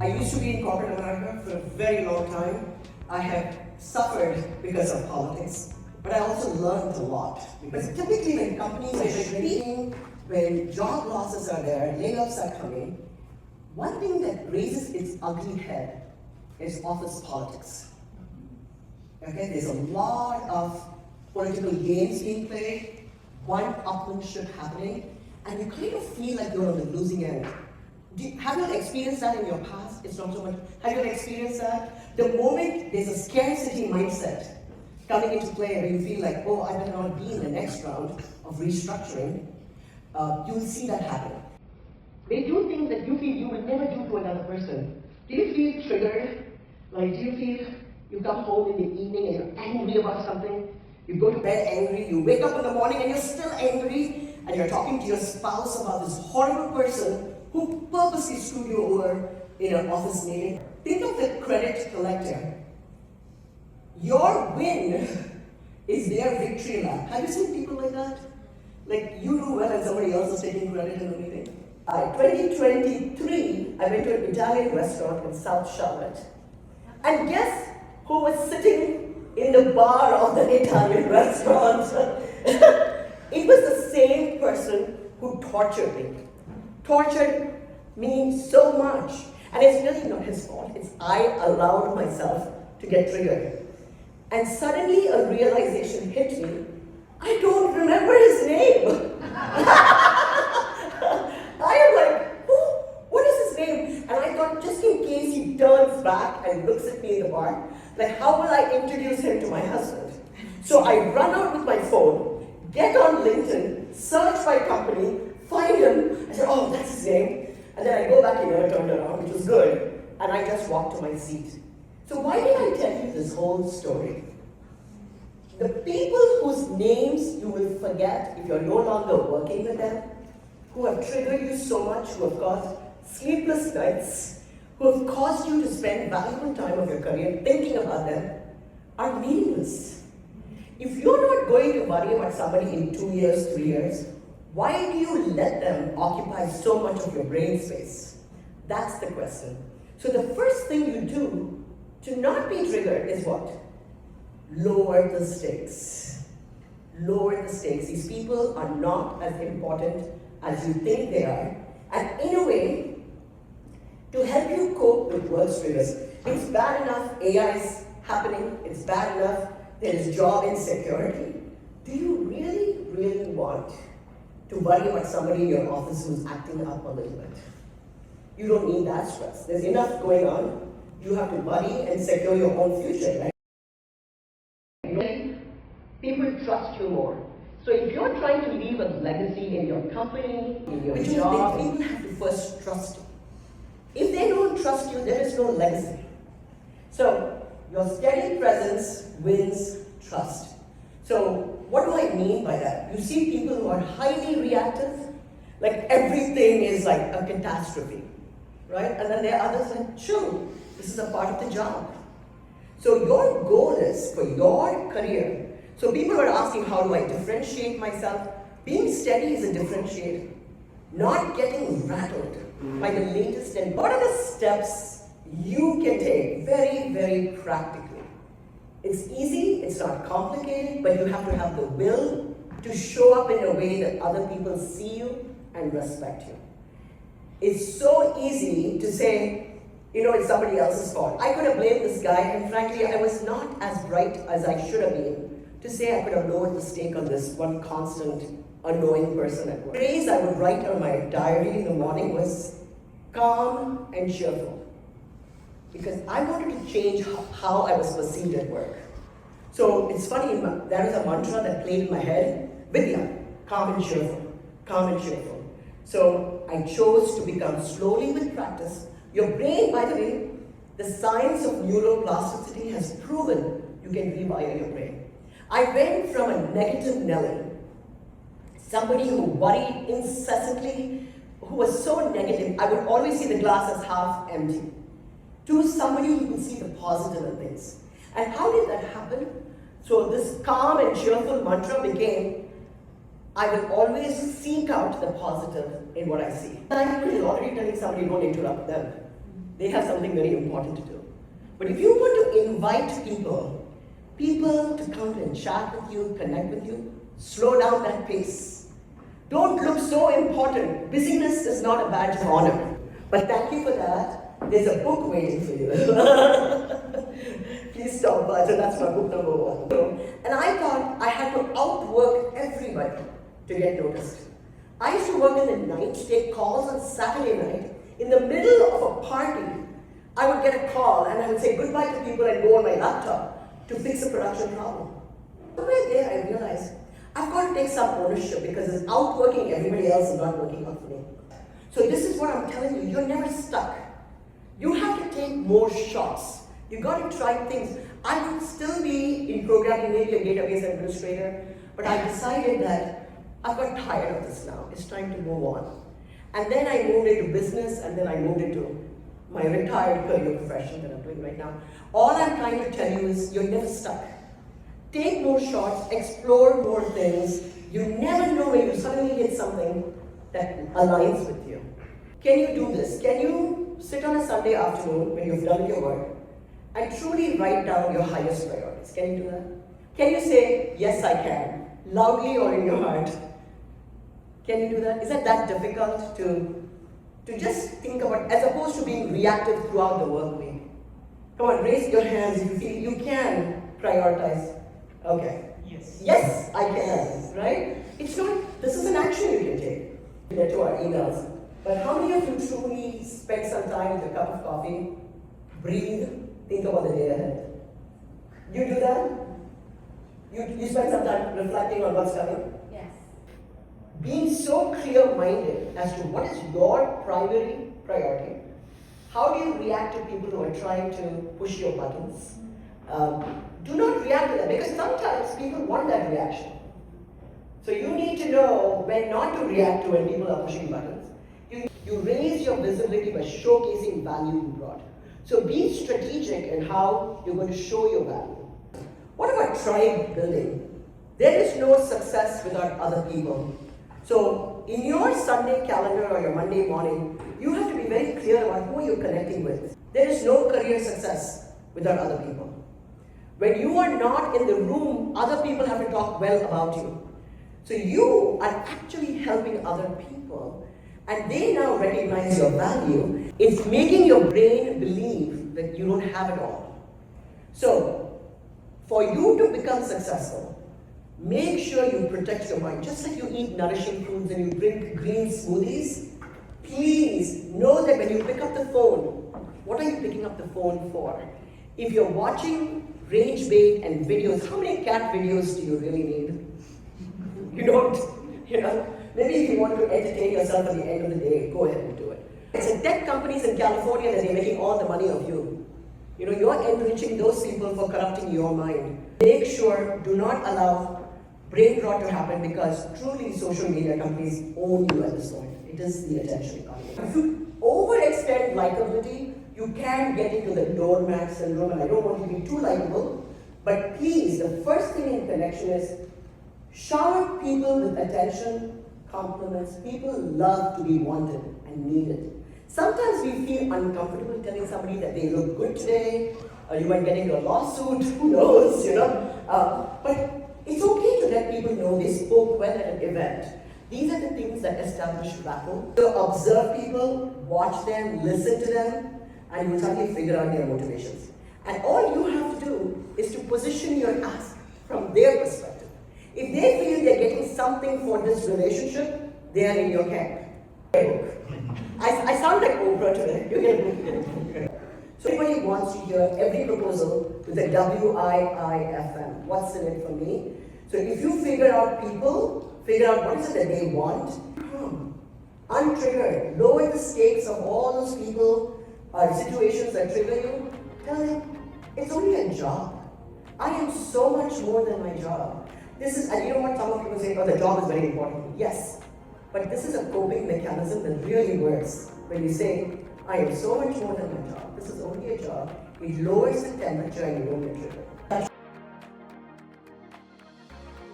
I used to be in corporate America for a very long time. I have suffered because of politics, but I also learned a lot. Because typically when companies are shrinking, when job losses are there, layoffs are coming, one thing that raises its ugly head is office politics. Okay, there's a lot of political games being played, one-upmanship happening, and you kind of feel like you're on the losing end. Have you experienced that in your past? It's not so much. Have you experienced that? The moment there's a scarcity mindset coming into play where you feel like, oh, I better not be in the next round of restructuring, you'll see that happen. They do things that you feel you would never do to another person. Do you feel triggered? Like, do you feel you come home in the evening and you're angry about something? You go to bed angry, you wake up in the morning and you're still angry, and you're talking to your spouse about this horrible person who purposely screwed you over in an office meeting. Think of the credit collector. Your win is their victory lap. Have you seen people like that? Like you do well and somebody else is taking credit in the meeting. In 2023, I went to an Italian restaurant in South Charlotte. And guess who was sitting in the bar of the Italian restaurant? It was the same person who tortured me. Tortured me so much. And it's really not his fault. It's I allowed myself to get triggered. And suddenly a realization hit me. I don't remember his name. I am like, what is his name? And I thought, just in case he turns back and looks at me in the bar, like how will I introduce him to my husband? So I run out with my phone, get on LinkedIn, search my company, find him, I said, oh, that's his name. And then I go back, turned around, which was good, and I just walked to my seat. So why did I tell you this whole story? The people whose names you will forget if you're no longer working with them, who have triggered you so much, who have caused sleepless nights, who have caused you to spend valuable time of your career thinking about them, are meaningless. If you're not going to worry about somebody in 2 years, 3 years, why do you let them occupy so much of your brain space? That's the question. So the first thing you do to not be triggered is what? Lower the stakes. Lower the stakes. These people are not as important as you think they are. And in a way, to help you cope with work triggers, it's bad enough AI is happening, it's bad enough there is job insecurity. Do you really, really want to worry about somebody in your office who's acting up a little bit? You don't need that stress. There's enough going on. You have to worry and secure your own future, right? People trust you more. So if you're trying to leave a legacy in your company, in your job, people have to first trust you. If they don't trust you, there is no legacy. So your steady presence wins trust. So what do I mean by that? You see people who are highly reactive, like everything is like a catastrophe, right? And then there are others like, sure, this is a part of the job. So your goal is for your career. So people are asking, how do I differentiate myself? Being steady is a differentiator. Not getting rattled by the latest and what are the steps you can take very, very practically? It's easy, it's not complicated, but you have to have the will to show up in a way that other people see you and respect you. It's so easy to say, it's somebody else's fault. I could have blamed this guy, and frankly, I was not as bright as I should have been to say I could have lowered the stake on this one constant, annoying person at work. The phrase I would write on my diary in the morning was calm and cheerful. Because I wanted to change how I was perceived at work. So it's funny, there is a mantra that played in my head, Vidya, calm and cheerful, calm and cheerful. So I chose to become slowly with practice. Your brain, by the way, the science of neuroplasticity has proven you can rewire your brain. I went from a negative Nelly, somebody who worried incessantly, who was so negative, I would always see the glass as half empty, to somebody who could see the positive in things. And how did that happen? So this calm and cheerful mantra became, I will always seek out the positive in what I see. I'm already telling somebody, don't interrupt them. They have something very important to do. But if you want to invite people to come and chat with you, connect with you, slow down that pace. Don't look so important. Busyness is not a badge of honor. But thank you for that. There's a book waiting for you. Please stop by. So that's my book number 1. And I thought I had to outwork everybody to get noticed. I used to work in the night, take calls on Saturday night. In the middle of a party, I would get a call and I would say goodbye to people and go on my laptop to fix a production problem. Somewhere there I realized I've got to take some ownership because it's outworking everybody else and not working out for me. So this is what I'm telling you, you're never stuck. You have to take more shots. You got to try things. I would still be in programming, maybe a database administrator, but I decided that I've got tired of this now. It's time to move on. And then I moved into business, and then I moved into my retired career profession that I'm doing right now. All I'm trying to tell you is you're never stuck. Take more shots, explore more things. You never know when you suddenly hit something that aligns with you. Can you do this? Can you sit on a Sunday afternoon when you've done your work and truly write down your highest priorities? Can you do that? Can you say, yes, I can, loudly or in your heart? Can you do that? Is it that difficult to just think about, as opposed to being reactive throughout the work week? Come on, raise your hands if you feel you can prioritize. Okay. Yes. Yes, I can, right? It's not, this is an action you can take. We get to our emails. But how many of you truly spend some time with a cup of coffee, breathe, think about the day ahead? You do that? You spend some time reflecting on what's coming? Yes. Being so clear-minded as to what is your primary priority, how do you react to people who are trying to push your buttons? Do not react to that, because sometimes people want that reaction. So you need to know when not to react to when people are pushing buttons. You raise your visibility by showcasing value you brought. So be strategic in how you're going to show your value. What about tribe building? There is no success without other people. So in your Sunday calendar or your Monday morning, you have to be very clear about who you're connecting with. There is no career success without other people. When you are not in the room, other people have to talk well about you. So you are actually helping other people, and they now recognize your value. It's making your brain believe that you don't have it all. So for you to become successful, make sure you protect your mind. Just like you eat nourishing foods and you drink green smoothies, please know that when you pick up the phone, what are you picking up the phone for? If you're watching rage bait and videos, how many cat videos do you really need? You don't, Maybe if you want to entertain yourself at the end of the day, go ahead and do it. It's in tech companies in California that they're making all the money of you. You're enriching those people for corrupting your mind. Make sure, do not allow brain rot to happen, because truly social media companies own you at this point. It is the attention economy. If you overextend likability, you can get into the doormat syndrome, and I don't want you to be too likable, but please, the first thing in connection is shower people with attention, compliments. People love to be wanted and needed. Sometimes we feel uncomfortable telling somebody that they look good today, or you might get into a lawsuit, who knows, but it's okay to let people know they spoke well at an event. These are the things that establish rapport. So observe people, watch them, listen to them, and you'll suddenly figure out their motivations. And all you have to do is to position your ask from their perspective. If they feel they're getting something for this relationship, they are in your camp. I sound like Oprah today. You get a book. So everybody wants to hear every proposal with a WIIFM. What's in it for me? So if you figure out people, figure out what is it that they want, untriggered, lower the stakes of all those people, situations that trigger you, tell them, it's only a job. I am so much more than my job. This is, and you know what some of people say, oh, the job is very important. Yes, but this is a coping mechanism that really works. When you say, I am so much more than my job, this is only a job, it lowers the temperature and you don't get triggered.